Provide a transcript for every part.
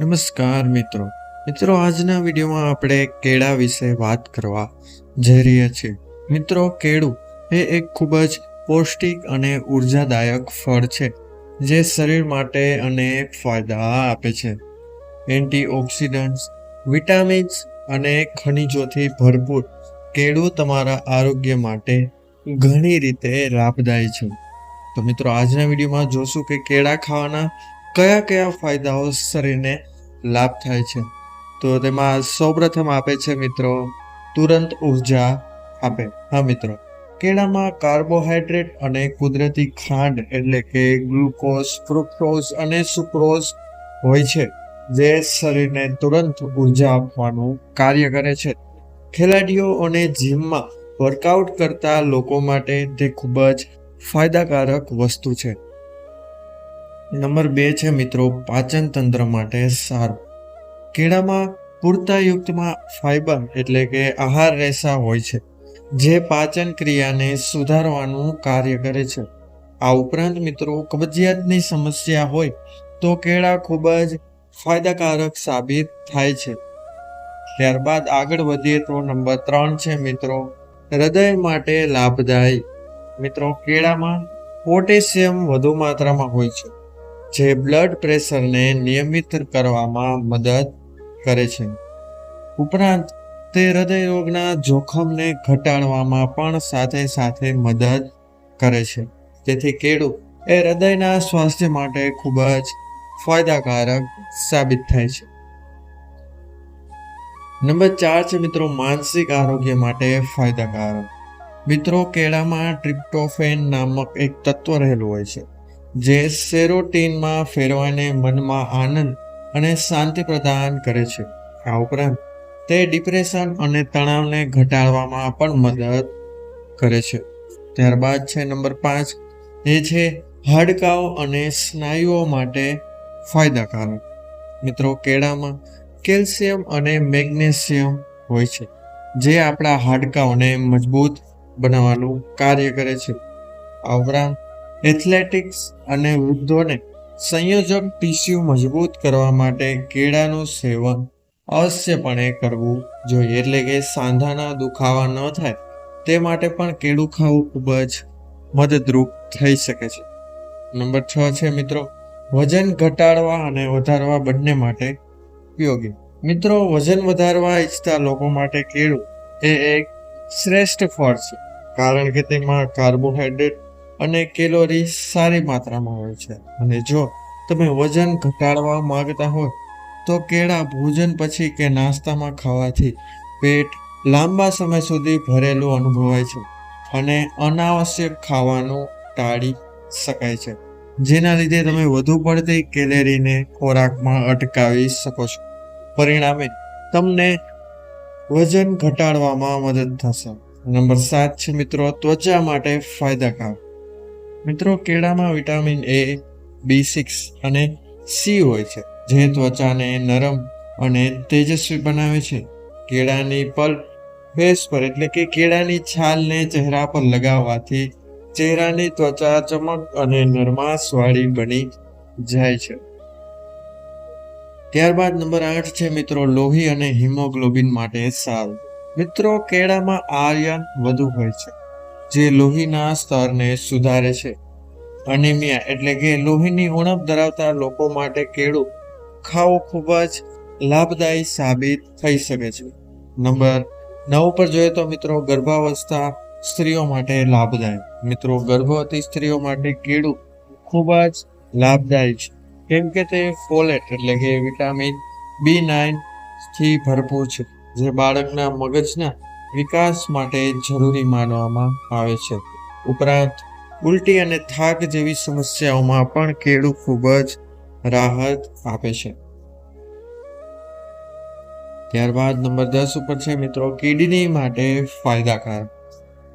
નમસ્કાર મિત્રો આજના વિડીયોમાં આપણે કેળા વિશે વાત કરવા જઈ રહ્યા છીએ. મિત્રો, કેળું એ એક ખૂબ જ પૌષ્ટિક અને ઉર્જાદાયક ફળ છે જે શરીર માટે અનેક ફાયદા આપે છે. એન્ટીઓક્સિડન્ટ્સ, વિટામિન્સ અને ખનિજોથી ભરપૂર કેળું તમારા આરોગ્ય માટે ઘણી રીતે લાભદાયી છે. તો મિત્રો, આજના વિડીયોમાં જોશું કે કેળા ખાવાના કયા કયા ફાયદાઓ શરીરને લાભ થાય છે. તો તેમાં સૌપ્રથમ આપે છે મિત્રો તુરંત ઉર્જા આપે. હા મિત્રો, કેળામાં કાર્બોહાઈડ્રેટ અને કુદરતી ખાંડ એટલે કે ગ્લુકોઝ, ફ્રુક્ટોઝ અને સુક્રોઝ હોય છે જે શરીરને તુરંત ઉર્જા આપવાનું કાર્ય કરે છે. ખેલાડીઓ અને જીમમાં વર્કઆઉટ કરતા લોકો માટે તે ખૂબ જ ફાયદાકારક વસ્તુ છે. નંબર 2 છે મિત્રો પાચન તંત્ર માટે સારું. કેળામાં પૂરતા યુક્તમાં ફાઈબર એટલે કે આહાર રેસા હોય છે જે પાચન ક્રિયાને સુધારવાનું કાર્ય કરે છે. આ ઉપરાંત મિત્રો કબજિયાતની સમસ્યા હોય તો કેળા ખૂબ જ ફાયદાકારક સાબિત થાય છે. ત્યારબાદ આગળ વધીએ તો નંબર 3 છે મિત્રો હૃદય માટે લાભદાયી. મિત્રો, કેળામાં પોટેશિયમ વધુ માત્રામાં હોય છે જે બ્લડ પ્રેશરને નિયમિત કરવામાં મદદ કરે છે. ઉપરાંત તે હૃદય રોગના જોખમને ઘટાડવામાં પણ સાથે મદદ કરે છે. તેથી કેળું એ હૃદયના સ્વાસ્થ્ય માટે ખૂબ જ ફાયદાકારક સાબિત થાય છે. નંબર 4 છે મિત્રો માનસિક આરોગ્ય માટે ફાયદાકારક. મિત્રો, કેળામાં ટ્રિપ્ટોફેન નામક એક તત્વ રહેલું હોય છે જે સેરોટીનમાં ફેરવાઈને મનમાં આનંદ અને શાંતિ પ્રદાન કરે છે. આ ઉપરાંત તે ડિપ્રેશન અને તણાવને ઘટાડવામાં પણ મદદ કરે છે. ત્યારબાદ છે નંબર 5, એ છે હાડકાઓ અને સ્નાયુઓ માટે ફાયદાકારક. મિત્રો, કેળામાં કેલ્શિયમ અને મેગ્નેશિયમ હોય છે જે આપણા હાડકાઓને મજબૂત બનાવવાનું કાર્ય કરે છે. આ ઉપરાંત એથ્લેટિક્સ અને વૃદ્ધોને સંયોજક ટીસ્યુ મજબૂત કરવા માટે કેળાનું સેવન અવશ્યપણે કરવું જોઈએ. એટલે કે સાંધાના દુખાવા ન થાય તે માટે પણ કેળું ખાવું ખૂબ જ મદદરૂપ થઈ શકે છે. નંબર 6 છે મિત્રો વજન ઘટાડવા અને વધારવા બંને માટે ઉપયોગી. મિત્રો, વજન વધારવા ઈચ્છતા લોકો માટે કેળું એ એક શ્રેષ્ઠ ફળ છે કારણ કે તેમાં કાર્બોહાઈડ્રેટ અને કેલોરી સારી માત્રામાં હોય છે. અને જો તમે વજન ઘટાડવા માંગતા હોય તો કેળા ભોજન પછી કે નાસ્તામાં ખાવાથી પેટ લાંબા સમય સુધી ભરેલું અનુભવાય છે અને અનાવશ્યક ખાવાનું ટાળી શકાય છે, જેના લીધે તમે વધુ પડતી કેલેરીને ખોરાકમાં અટકાવી શકો છો. પરિણામે તમને વજન ઘટાડવામાં મદદ થશે. નંબર 7 છે મિત્રો ત્વચા માટે ફાયદાકારક. મિત્રો, કેળામાં વિટામિન A, B6 અને C હોય છે જે ત્વચાને નરમ અને તેજસ્વી બનાવે છે. કેળાની પલ્પ ફેસ પર એટલે કે કેળાની છાલને ચહેરા પર લગાવવાથી ચહેરાની ત્વચા ચમક અને નરમાશવાળી બની જાય છે. ત્યારબાદ નંબર 8 છે મિત્રો લોહી અને હિમોગ્લોબિન માટે સારું. મિત્રો, કેળામાં આયર્ન વધુ હોય છે જે લોહીના સ્તરને સુધારે છે. અનિમિયા એટલે કે લોહીની ઉણપ ધરાવતા લોકો માટે કેળું ખાવું ખૂબ જ લાભદાયી સાબિત થઈ શકે છે. નંબર 9 પર જોઈએ તો મિત્રો ગર્ભાવસ્થા સ્ત્રીઓ માટે લાભદાયક. મિત્રો, ગર્ભવતી સ્ત્રીઓ માટે કેળું ખૂબ જ લાભદાયી છે કેમ કે તે ફોલેટ એટલે કે વિટામિન B9 થી ભરપૂર છે જે બાળકના મગજના વિકાસ માટે જરૂરી માનવામાં આવે છે. ઉપરાંત ઉલટી અને થાક જેવી સમસ્યાઓમાં પણ કેળું ખૂબ જ રાહત આપે છે. ત્યારબાદ નંબર 10 ઉપર છે મિત્રો કિડની માટે ફાયદાકારક.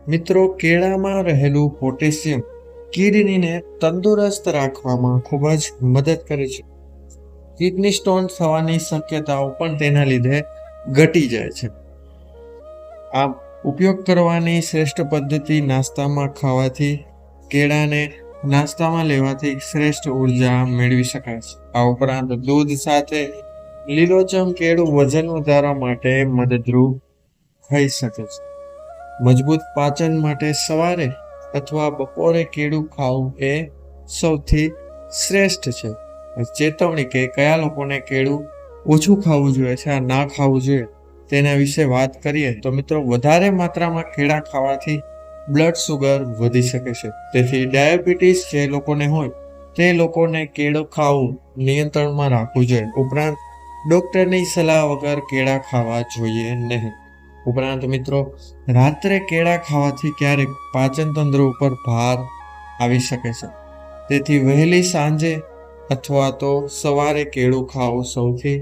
મિત્રો, કેળામાં રહેલું પોટેશિયમ કિડનીને તંદુરસ્ત રાખવામાં ખૂબ જ મદદ કરે છે. કિડની સ્ટોન થવાની શક્યતાઓ પણ તેના લીધે ઘટી જાય છે. આમ ઉપયોગ કરવાની શ્રેષ્ઠ પદ્ધતિ નાસ્તામાં ખાવાથી કેળાને નાસ્તામાં લેવાથી શ્રેષ્ઠ ઉર્જા મેળવી શકાય છે. આ ઉપરાંત દૂધ સાથે લીલોછમ કેળું વજન વધારવા માટે મદદરૂપ થઈ શકે છે. મજબૂત પાચન માટે સવારે અથવા બપોરે કેળું ખાવું એ સૌથી શ્રેષ્ઠ છે. ચેતવણી કે કયા લોકોને કેળું ઓછું ખાવું જોઈએ છે, ના ખાવું જોઈએ, તેના વિશે વાત કરીએ તો મિત્રો, વધારે માત્રામાં કેળા ખાવાથી બ્લડ સુગર વધી શકે છે. તેથી ડાયાબિટીસ જે લોકોને હોય તે લોકોને કેળું ખાવું નિયંત્રણમાં રાખવું જોઈએ. ઉપરાંત ડોક્ટરની સલાહ વગર કેળા ખાવા જોઈએ નહીં. ઉપરાંત મિત્રો, રાત્રે કેળા ખાવાથી ક્યારેક પાચન તંત્ર ઉપર ભાર આવી શકે છે. તેથી વહેલી સાંજે અથવા તો સવારે કેળું ખાવું સૌથી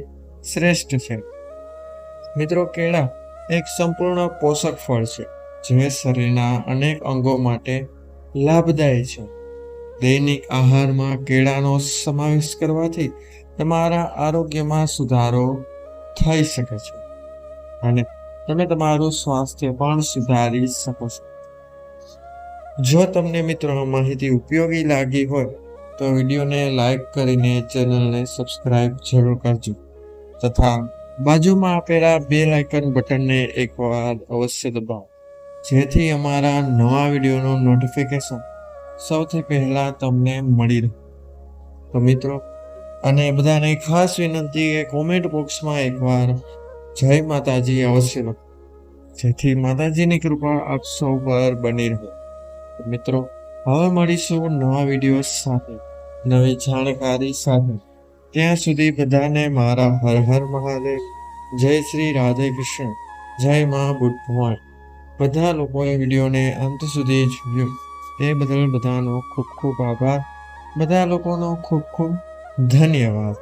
શ્રેષ્ઠ છે. મિત્રો, કેળા એક સંપૂર્ણ પોષક ફળ છે જે શરીરના અનેક અંગો માટે લાભદાયી છે. દૈનિક આહારમાં કેળાનો સમાવેશ કરવાથી તમારા આરોગ્યમાં સુધારો થઈ શકે છે અને તમે તમારું સ્વાસ્થ્ય પણ સુધારી શકો છો. જો તમને મિત્રો આ માહિતી ઉપયોગી લાગી હોય તો વિડીયોને લાઈક કરીને ચેનલને સબસ્ક્રાઇબ જરૂર કરજો તથા બાજુમાં આપેલા બેલ આઇકન બટનને એકવાર અવશ્ય દબાવો, જેથી અમારા નવા વિડીયોનું નોટિફિકેશન સૌથી પહેલા તમને મળી રહે. તો મિત્રો, અને બધાને ખાસ વિનંતી કે કોમેન્ટ બોક્સમાં એકવાર જય માતાજી અવશ્ય લખો, જેથી માતાજીની કૃપા આપ સૌ પર બની રહે. મિત્રો, હવે મળીશું નવા વિડીયો સાથે, નવી જાણકારી સાથે. ત્યાં સુધી બધાને મારા હર હર મહાદેવ, જય શ્રી રાધે કૃષ્ણ, જય મા બુદ્ધમાય. બધા લોકોએ વિડીયોને અંત સુધી જોયો તે બદલ બધાનો ખૂબ ખૂબ આભાર. બધા લોકોનો ખૂબ ખૂબ ધન્યવાદ.